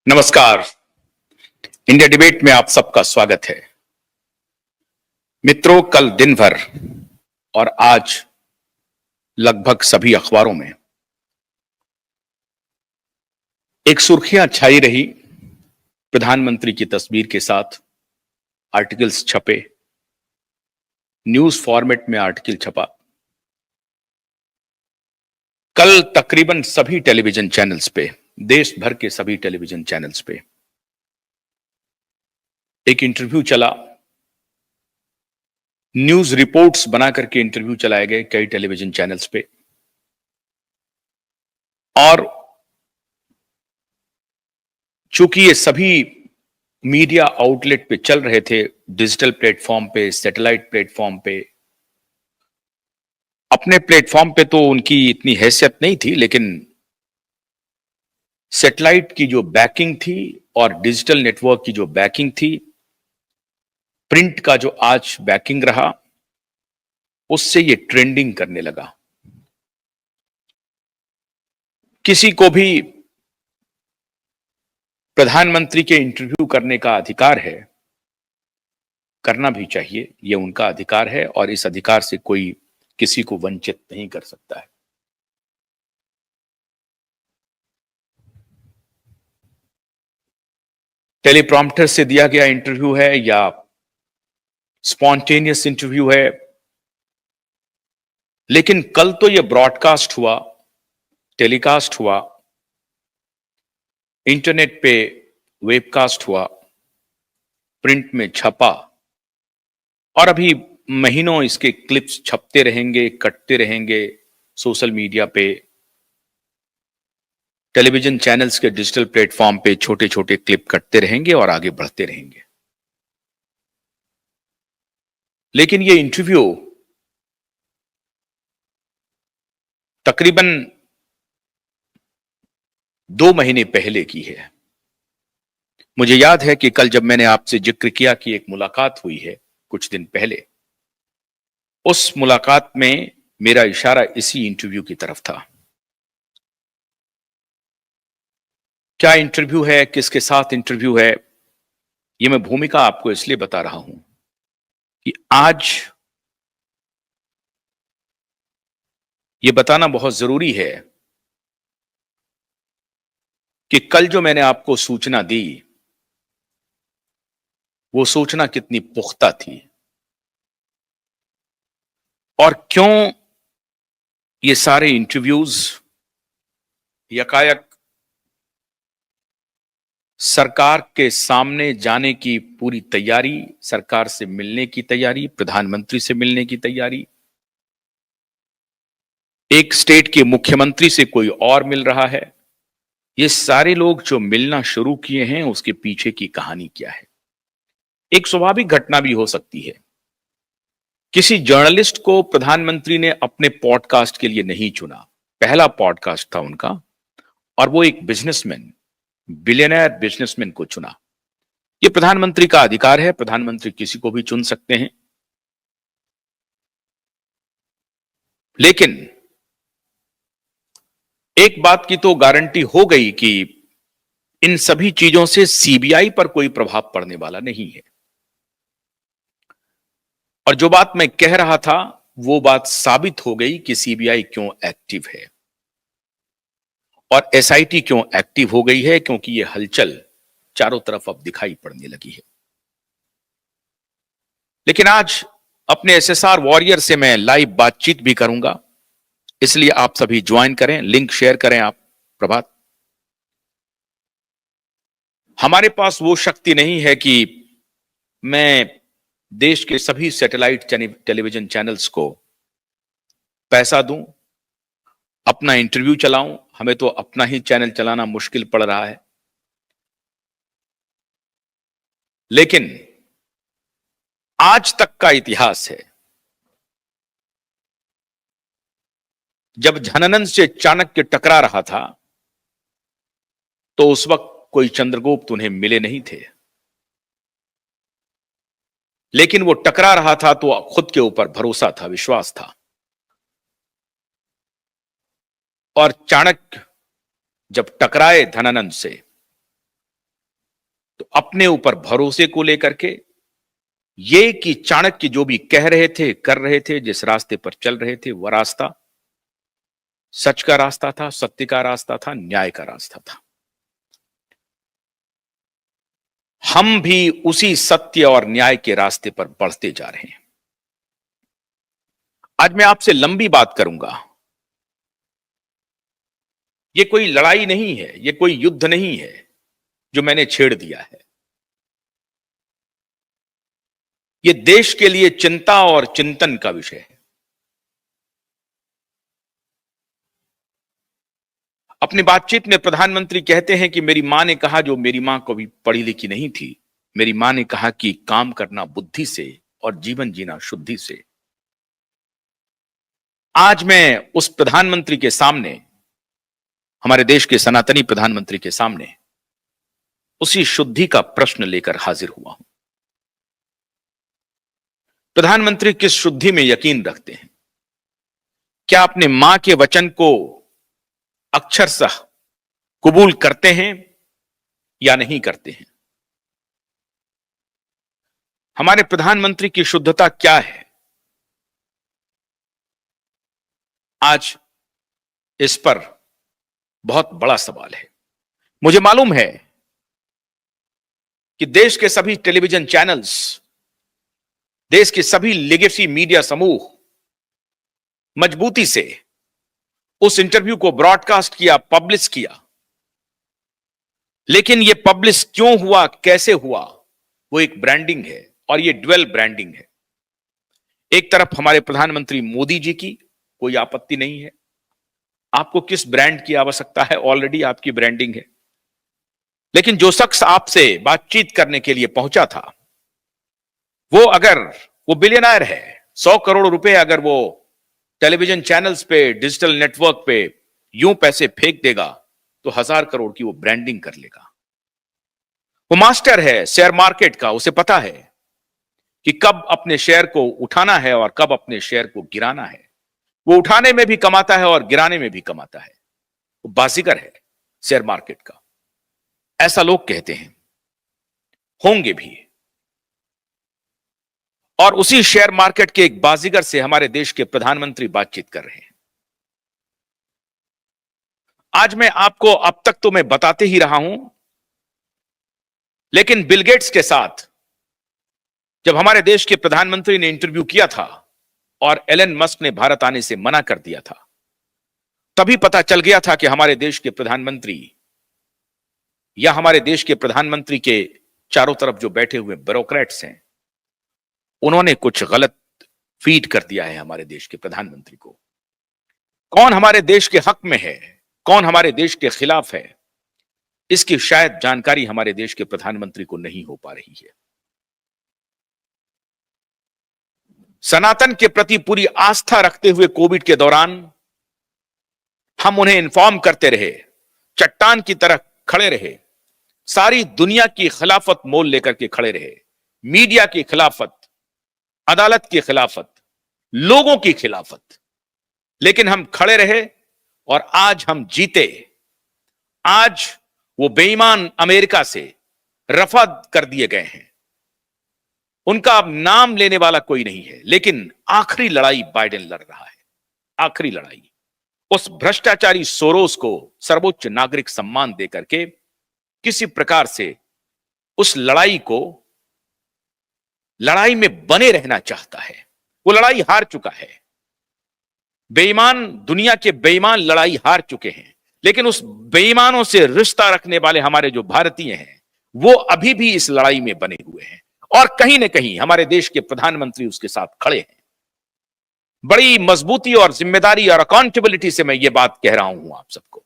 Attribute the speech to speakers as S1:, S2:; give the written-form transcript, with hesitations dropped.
S1: नमस्कार। India debate में आप सबका स्वागत है। मित्रों, कल दिन भर और आज लगभग सभी अखबारों में एक सुर्खियां छाई रही। प्रधानमंत्री की तस्वीर के साथ आर्टिकल्स छपे, न्यूज फॉर्मेट में आर्टिकल छपा। कल तकरीबन सभी टेलीविजन चैनल्स पे, देश भर के सभी टेलीविजन चैनल्स पे एक इंटरव्यू चला। न्यूज रिपोर्ट्स बना करके इंटरव्यू चलाए गए कई टेलीविजन चैनल्स पे, और चूंकि ये सभी मीडिया आउटलेट पे चल रहे थे, डिजिटल प्लेटफॉर्म पे, सैटेलाइट प्लेटफॉर्म पे, अपने प्लेटफॉर्म पे तो उनकी इतनी हैसियत नहीं थी, लेकिन सैटेलाइट की जो बैकिंग थी और डिजिटल नेटवर्क की जो बैकिंग थी, प्रिंट का जो आज बैकिंग रहा, उससे ये ट्रेंडिंग करने लगा। किसी को भी प्रधानमंत्री के इंटरव्यू करने का अधिकार है, करना भी चाहिए, ये उनका अधिकार है और इस अधिकार से कोई किसी को वंचित नहीं कर सकता है। टेलीप्रॉम्प्टर से दिया गया इंटरव्यू है या स्पॉन्टेनियस इंटरव्यू है, लेकिन कल तो यह ब्रॉडकास्ट हुआ, टेलीकास्ट हुआ, इंटरनेट पे वेबकास्ट हुआ, प्रिंट में छपा, और अभी महीनों इसके क्लिप्स छपते रहेंगे, कटते रहेंगे सोशल मीडिया पे, टेलीविजन चैनल्स के डिजिटल प्लेटफॉर्म पे छोटे छोटे क्लिप कटते रहेंगे और आगे बढ़ते रहेंगे। लेकिन ये इंटरव्यू तकरीबन 2 महीने पहले की है। मुझे याद है कि कल जब मैंने आपसे जिक्र किया कि एक मुलाकात हुई है कुछ दिन पहले, उस मुलाकात में मेरा इशारा इसी इंटरव्यू की तरफ था। क्या इंटरव्यू है, किसके साथ इंटरव्यू है, यह मैं भूमिका आपको इसलिए बता रहा हूं कि आज यह बताना बहुत जरूरी है कि कल जो मैंने आपको सूचना दी, वो सूचना कितनी पुख्ता थी और क्यों ये सारे इंटरव्यूज यकायक सरकार के सामने जाने की पूरी तैयारी, सरकार से मिलने की तैयारी, प्रधानमंत्री से मिलने की तैयारी, एक स्टेट के मुख्यमंत्री से कोई और मिल रहा है, ये सारे लोग जो मिलना शुरू किए हैं, उसके पीछे की कहानी क्या है। एक स्वाभाविक घटना भी हो सकती है। किसी जर्नलिस्ट को प्रधानमंत्री ने अपने पॉडकास्ट के लिए नहीं चुना, पहला पॉडकास्ट था उनका, और वो एक बिजनेसमैन, बिलियनर बिजनेसमैन को चुना। ये प्रधानमंत्री का अधिकार है, प्रधानमंत्री किसी को भी चुन सकते हैं। लेकिन एक बात की तो गारंटी हो गई कि इन सभी चीजों से सीबीआई पर कोई प्रभाव पड़ने वाला नहीं है। और जो बात मैं कह रहा था, वो बात साबित हो गई कि सीबीआई क्यों एक्टिव है और एसआईटी क्यों एक्टिव हो गई है, क्योंकि ये हलचल चारों तरफ अब दिखाई पड़ने लगी है। लेकिन आज अपने एसएसआर वॉरियर से मैं लाइव बातचीत भी करूंगा, इसलिए आप सभी ज्वाइन करें, लिंक शेयर करें। आप प्रभात, हमारे पास वो शक्ति नहीं है कि मैं देश के सभी सैटेलाइट टेलीविजन चैनल्स को पैसा दूं, अपना इंटरव्यू चलाऊं। हमें तो अपना ही चैनल चलाना मुश्किल पड़ रहा है। लेकिन आज तक का इतिहास है, जब धनानंद से चाणक्य टकरा रहा था, तो उस वक्त कोई चंद्रगुप्त उन्हें मिले नहीं थे, लेकिन वो टकरा रहा था तो खुद के ऊपर भरोसा था, विश्वास था। और चाणक्य जब टकराए धनानंद से, तो अपने ऊपर भरोसे को लेकर के ये कि चाणक्य जो भी कह रहे थे, कर रहे थे, जिस रास्ते पर चल रहे थे, वह रास्ता सच का रास्ता था, सत्य का रास्ता था, न्याय का रास्ता था। हम भी उसी सत्य और न्याय के रास्ते पर बढ़ते जा रहे हैं। आज मैं आपसे लंबी बात करूंगा। ये कोई लड़ाई नहीं है, ये कोई युद्ध नहीं है जो मैंने छेड़ दिया है। ये देश के लिए चिंता और चिंतन का विषय है। अपनी बातचीत में प्रधानमंत्री कहते हैं कि मेरी मां ने कहा, जो मेरी मां कभी पढ़ी लिखी नहीं थी, मेरी मां ने कहा कि काम करना बुद्धि से और जीवन जीना शुद्धि से। आज मैं उस प्रधानमंत्री के सामने, हमारे देश के सनातनी प्रधानमंत्री के सामने, उसी शुद्धि का प्रश्न लेकर हाजिर हुआ हूं। प्रधानमंत्री किस शुद्धि में यकीन रखते हैं? क्या अपने मां के वचन को अक्षरशः कबूल करते हैं या नहीं करते हैं? हमारे प्रधानमंत्री की शुद्धता क्या है? आज इस पर बहुत बड़ा सवाल है। मुझे मालूम है कि देश के सभी टेलीविजन चैनल्स, देश के सभी लेगेसी मीडिया समूह मजबूती से उस इंटरव्यू को ब्रॉडकास्ट किया, पब्लिश किया। लेकिन यह पब्लिश क्यों हुआ, कैसे हुआ, वो एक ब्रांडिंग है और ये ड्वेल ब्रांडिंग है। एक तरफ हमारे प्रधानमंत्री मोदी जी की कोई आपत्ति नहीं है। आपको किस ब्रांड की आवश्यकता है? ऑलरेडी आपकी ब्रांडिंग है। लेकिन जो शख्स आपसे बातचीत करने के लिए पहुंचा था, वो अगर वो बिलियनर है, 100 करोड़ रुपए अगर वो टेलीविजन चैनल्स पे, डिजिटल नेटवर्क पे यूं पैसे फेंक देगा तो 1000 करोड़ की वो ब्रांडिंग कर लेगा। वो मास्टर है शेयर मार्केट का, उसे पता है कि कब अपने शेयर को उठाना है और कब अपने शेयर को गिराना है। वो उठाने में भी कमाता है और गिराने में भी कमाता है। वो बाजीगर है शेयर मार्केट का, ऐसा लोग कहते हैं, होंगे भी। और उसी शेयर मार्केट के एक बाजीगर से हमारे देश के प्रधानमंत्री बातचीत कर रहे हैं। आज मैं आपको, अब तक तो मैं बताते ही रहा हूं, लेकिन बिल गेट्स के साथ जब हमारे देश के प्रधानमंत्री ने इंटरव्यू किया था और एलन मस्क ने भारत आने से मना कर दिया था, तभी पता चल गया था कि हमारे देश के प्रधानमंत्री या हमारे देश के प्रधानमंत्री के चारों तरफ जो बैठे हुए ब्यूरोक्रेट्स हैं, उन्होंने कुछ गलत फीड कर दिया है हमारे देश के प्रधानमंत्री को। कौन हमारे देश के हक में है, कौन हमारे देश के खिलाफ है, इसकी शायद जानकारी हमारे देश के प्रधानमंत्री को नहीं हो पा रही है। सनातन के प्रति पूरी आस्था रखते हुए कोविड के दौरान हम उन्हें इन्फॉर्म करते रहे, चट्टान की तरह खड़े रहे, सारी दुनिया की खिलाफत मोल लेकर के खड़े रहे, मीडिया की खिलाफत, अदालत की खिलाफत, लोगों की खिलाफत, लेकिन हम खड़े रहे और आज हम जीते। आज वो बेईमान अमेरिका से रफा कर दिए गए हैं, उनका अब नाम लेने वाला कोई नहीं है। लेकिन आखिरी लड़ाई बाइडेन लड़ रहा है, आखिरी लड़ाई। उस भ्रष्टाचारी सोरोस को सर्वोच्च नागरिक सम्मान देकर के किसी प्रकार से उस लड़ाई को, लड़ाई में बने रहना चाहता है। वो लड़ाई हार चुका है। बेईमान, दुनिया के बेईमान लड़ाई हार चुके हैं, लेकिन उस बेईमानों से रिश्ता रखने वाले हमारे जो भारतीय हैं, वो अभी भी इस लड़ाई में बने हुए हैं और कहीं ना कहीं हमारे देश के प्रधानमंत्री उसके साथ खड़े हैं। बड़ी मजबूती और जिम्मेदारी और अकाउंटेबिलिटी से मैं ये बात कह रहा हूं आप सबको।